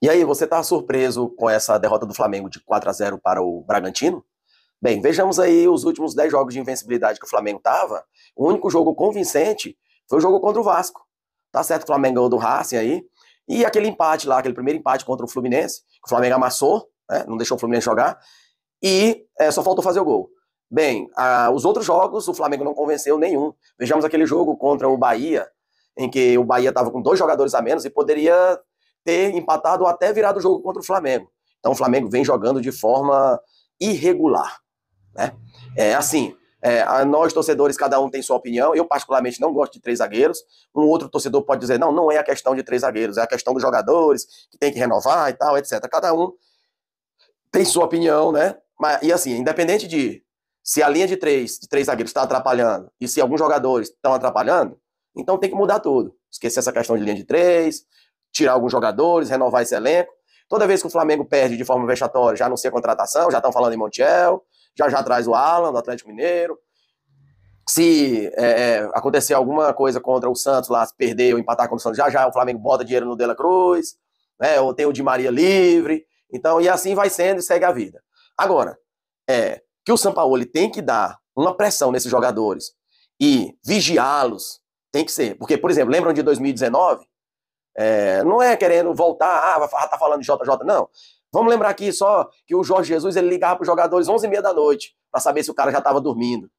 E aí, você está surpreso com essa derrota do Flamengo de 4-0 para o Bragantino? Bem, vejamos aí os últimos 10 jogos de invencibilidade que o Flamengo estava. O único jogo convincente foi o jogo contra o Vasco. Tá certo que o Flamengo ganhou do Racing aí. E aquele empate lá, aquele primeiro empate contra o Fluminense, que o Flamengo amassou, né, não deixou o Fluminense jogar, e só faltou fazer o gol. Bem, os outros jogos o Flamengo não convenceu nenhum. Vejamos aquele jogo contra o Bahia, em que o Bahia estava com 2 jogadores a menos e poderia ter empatado ou até virado o jogo contra o Flamengo. Então o Flamengo vem jogando de forma irregular, né? É assim, nós torcedores, cada um tem sua opinião. Eu particularmente não gosto de 3 zagueiros. Um outro torcedor pode dizer, não, não é a questão de 3 zagueiros, é a questão dos jogadores, que tem que renovar e tal, etc. Cada um tem sua opinião, né? E assim, independente de se a linha de três zagueiros está atrapalhando e se alguns jogadores estão atrapalhando, então tem que mudar tudo. Esquecer essa questão de linha de três, tirar alguns jogadores, renovar esse elenco. Toda vez que o Flamengo perde de forma vexatória, já anuncia a contratação, já estão falando em Montiel, já traz o Alan, do Atlético Mineiro. Se acontecer alguma coisa contra o Santos lá, se perder ou empatar com o Santos, já o Flamengo bota dinheiro no De La Cruz, né, ou tem o Di Maria livre. Então, e assim vai sendo e segue a vida. Agora, que o Sampaoli tem que dar uma pressão nesses jogadores e vigiá-los, tem que ser. Porque, por exemplo, lembram de 2019? Não é querendo voltar, tá falando de JJ, não. Vamos lembrar aqui só que o Jorge Jesus ele ligava para os jogadores 11h30 da noite para saber se o cara já estava dormindo.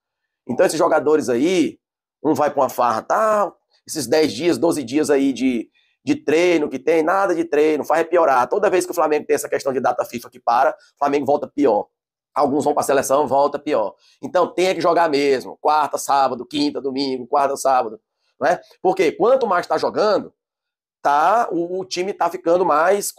Então esses jogadores aí, um vai para uma farra, tá? Esses 10 dias, 12 dias aí de treino que tem, nada de treino, faz piorar. Toda vez que o Flamengo tem essa questão de data FIFA que para, o Flamengo volta pior. Alguns vão para a seleção, volta pior. Então tem que jogar mesmo, quarta, sábado, quinta, domingo, quarta, sábado. Não é? Porque quanto mais está jogando, o time está ficando mais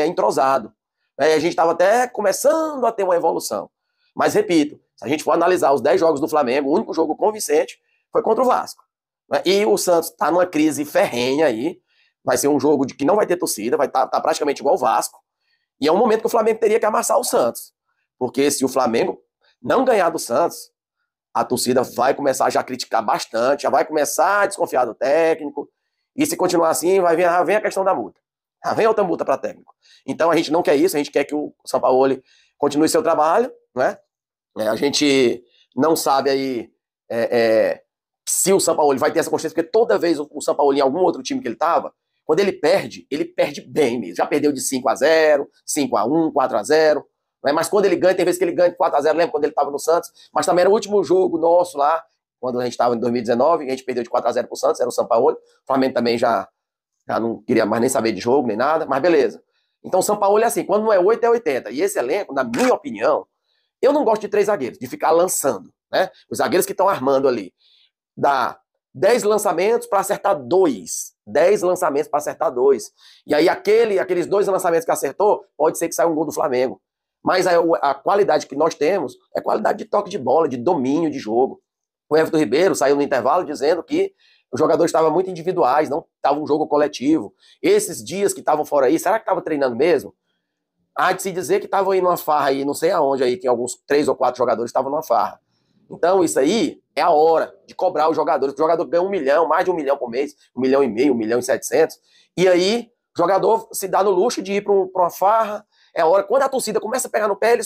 entrosado. A gente estava até começando a ter uma evolução. Mas, repito, se a gente for analisar os 10 jogos do Flamengo, o único jogo convincente foi contra o Vasco. E o Santos está numa crise ferrenha aí. Vai ser um jogo de que não vai ter torcida, vai estar praticamente igual o Vasco. E é um momento que o Flamengo teria que amassar o Santos. Porque se o Flamengo não ganhar do Santos, a torcida vai começar já a criticar bastante, já vai começar a desconfiar do técnico. E se continuar assim, vem a questão da multa. Vem outra multa para técnico. Então a gente não quer isso, a gente quer que o Sampaoli continue seu trabalho, né? A gente não sabe aí se o Sampaoli vai ter essa consciência, porque toda vez o Sampaoli em algum outro time que ele estava, quando ele perde bem mesmo. Já perdeu de 5-0, 5-1, 4-0. Né? Mas quando ele ganha, tem vezes que ele ganha de 4-0, lembra quando ele estava no Santos? Mas também era o último jogo nosso lá, quando a gente estava em 2019, a gente perdeu de 4-0 pro Santos, era o Sampaoli. O Flamengo também já não queria mais nem saber de jogo, nem nada, mas beleza. Então o Sampaoli é assim, quando não é 8 é 80. E esse elenco, na minha opinião, eu não gosto de 3 zagueiros, de ficar lançando, né? Os zagueiros que estão armando ali. Dá 10 lançamentos para acertar 2. 10 lançamentos para acertar 2. E aí aqueles 2 lançamentos que acertou, pode ser que saia um gol do Flamengo. Mas a qualidade que nós temos é qualidade de toque de bola, de domínio de jogo. O Everton Ribeiro saiu no intervalo dizendo que os jogadores estavam muito individuais, não estava um jogo coletivo. Esses dias que estavam fora aí, será que estavam treinando mesmo? Há de se dizer que estavam indo numa farra aí, não sei aonde aí, que alguns 3 ou 4 jogadores estavam numa farra. Então isso aí é a hora de cobrar os jogadores. O jogador ganha 1 milhão, mais de 1 milhão por mês, 1,5 milhão, 1,7 milhão. E aí o jogador se dá no luxo de ir para uma farra. É a hora, quando a torcida começa a pegar no pé,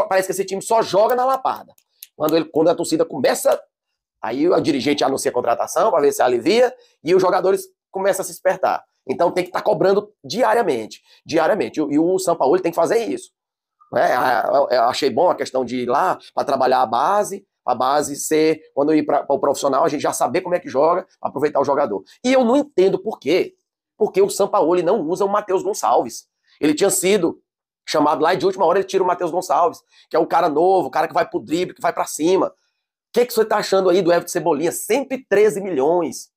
parece que esse time só joga na lapada. Quando a torcida começa, aí o dirigente anuncia a contratação para ver se alivia e os jogadores começam a se despertar. Então tem que estar cobrando diariamente. E o Sampaoli tem que fazer isso. Né? Eu achei bom a questão de ir lá para trabalhar a base ser, quando eu ir para o profissional, a gente já saber como é que joga, aproveitar o jogador. E eu não entendo por quê. Porque o Sampaoli não usa o Matheus Gonçalves. Ele tinha sido chamado lá e de última hora ele tira o Matheus Gonçalves, que é o cara novo, o cara que vai pro drible, que vai para cima. O que você tá achando aí do Everton Cebolinha? 113 milhões.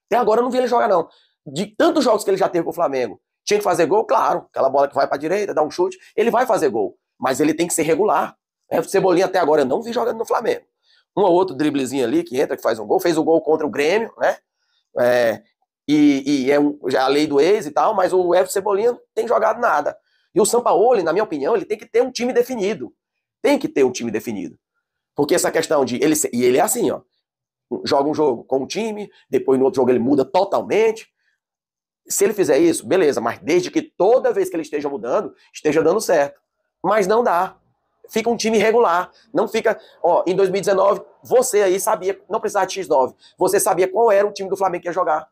Até agora eu não vi ele jogar, não. De tantos jogos que ele já teve com o Flamengo, tinha que fazer gol? Claro. Aquela bola que vai pra direita, dá um chute, ele vai fazer gol. Mas ele tem que ser regular. O Everton Cebolinha até agora eu não vi jogando no Flamengo. Um ou outro driblezinho ali que entra, que faz um gol. Fez o gol contra o Grêmio, né? Já a lei do ex e tal, mas o Everton Cebolinha não tem jogado nada. E o Sampaoli, na minha opinião, ele tem que ter um time definido. Tem que ter um time definido. Porque essa questão de... ele é assim, ó. Joga um jogo com o time, depois no outro jogo ele muda totalmente. Se ele fizer isso, beleza, mas desde que toda vez que ele esteja mudando, esteja dando certo. Mas não dá. Fica um time irregular. Não fica. Ó, em 2019, você aí sabia, não precisava de X9. Você sabia qual era o time do Flamengo que ia jogar.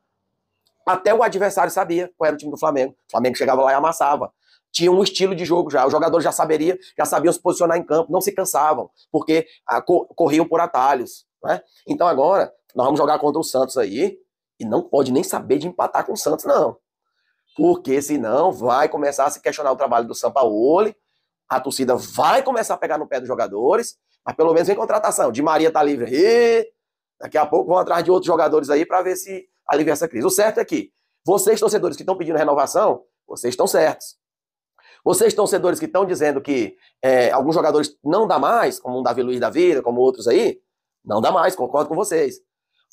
Até o adversário sabia qual era o time do Flamengo. O Flamengo chegava lá e amassava. Tinha um estilo de jogo já. Os jogadores já sabiam se posicionar em campo, não se cansavam, porque corriam por atalhos. Né? Então agora, nós vamos jogar contra o Santos aí, e não pode nem saber de empatar com o Santos, não. Porque senão vai começar a se questionar o trabalho do Sampaoli, a torcida vai começar a pegar no pé dos jogadores, mas pelo menos vem contratação. Di Maria tá livre aí, daqui a pouco vão atrás de outros jogadores aí para ver se alivia essa crise. O certo é que vocês, torcedores que estão pedindo renovação, vocês estão certos. Vocês, torcedores que estão dizendo que alguns jogadores não dá mais, como o Davi Luiz da vida, como outros aí, não dá mais, concordo com vocês.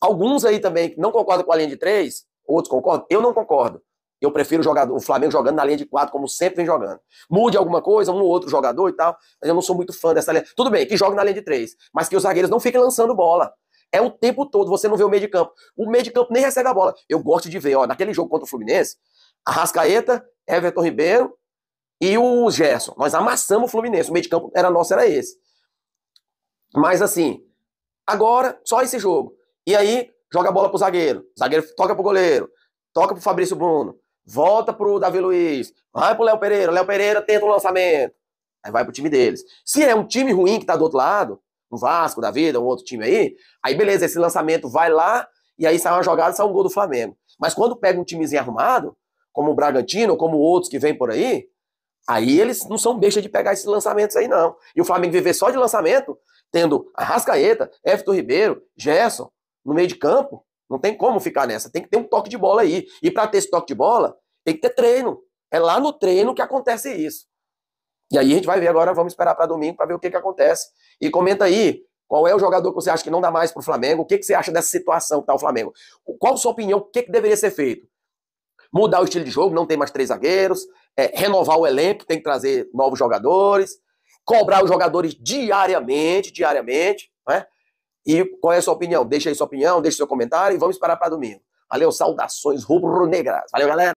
Alguns aí também que não concordam com a linha de 3, outros concordam, eu não concordo. Eu prefiro o Flamengo jogando na linha de 4, como sempre vem jogando. Mude alguma coisa, um ou outro jogador e tal, mas eu não sou muito fã dessa linha. Tudo bem, que jogue na linha de 3, mas que os zagueiros não fiquem lançando bola. É o tempo todo, você não vê o meio de campo. O meio de campo nem recebe a bola. Eu gosto de ver, ó, naquele jogo contra o Fluminense, Arrascaeta, Everton Ribeiro e o Gerson. Nós amassamos o Fluminense, o meio de campo era nosso, era esse. Mas assim, agora, só esse jogo. E aí, joga a bola pro zagueiro toca pro goleiro, toca pro Fabrício Bruno, volta pro Davi Luiz, vai pro Léo Pereira tenta um lançamento, aí vai pro time deles. Se é um time ruim que tá do outro lado, um Vasco da vida, um outro time aí beleza, esse lançamento vai lá, e aí sai uma jogada, sai um gol do Flamengo. Mas quando pega um timezinho arrumado, como o Bragantino, ou como outros que vêm por aí eles não são besta de pegar esses lançamentos aí, não. E o Flamengo viver só de lançamento, tendo Arrascaeta, Everton Ribeiro, Gerson, no meio de campo, não tem como ficar nessa. Tem que ter um toque de bola aí. E para ter esse toque de bola, tem que ter treino. É lá no treino que acontece isso. E aí a gente vai ver agora, vamos esperar para domingo para ver o que acontece. E comenta aí, qual é o jogador que você acha que não dá mais pro Flamengo? O que você acha dessa situação que tá o Flamengo? Qual a sua opinião? O que deveria ser feito? Mudar o estilo de jogo, não tem mais 3 zagueiros, renovar o elenco, tem que trazer novos jogadores, cobrar os jogadores diariamente, né? E qual é a sua opinião? Deixa aí sua opinião, deixa seu comentário e vamos esperar para domingo. Valeu, saudações rubro-negras. Valeu, galera!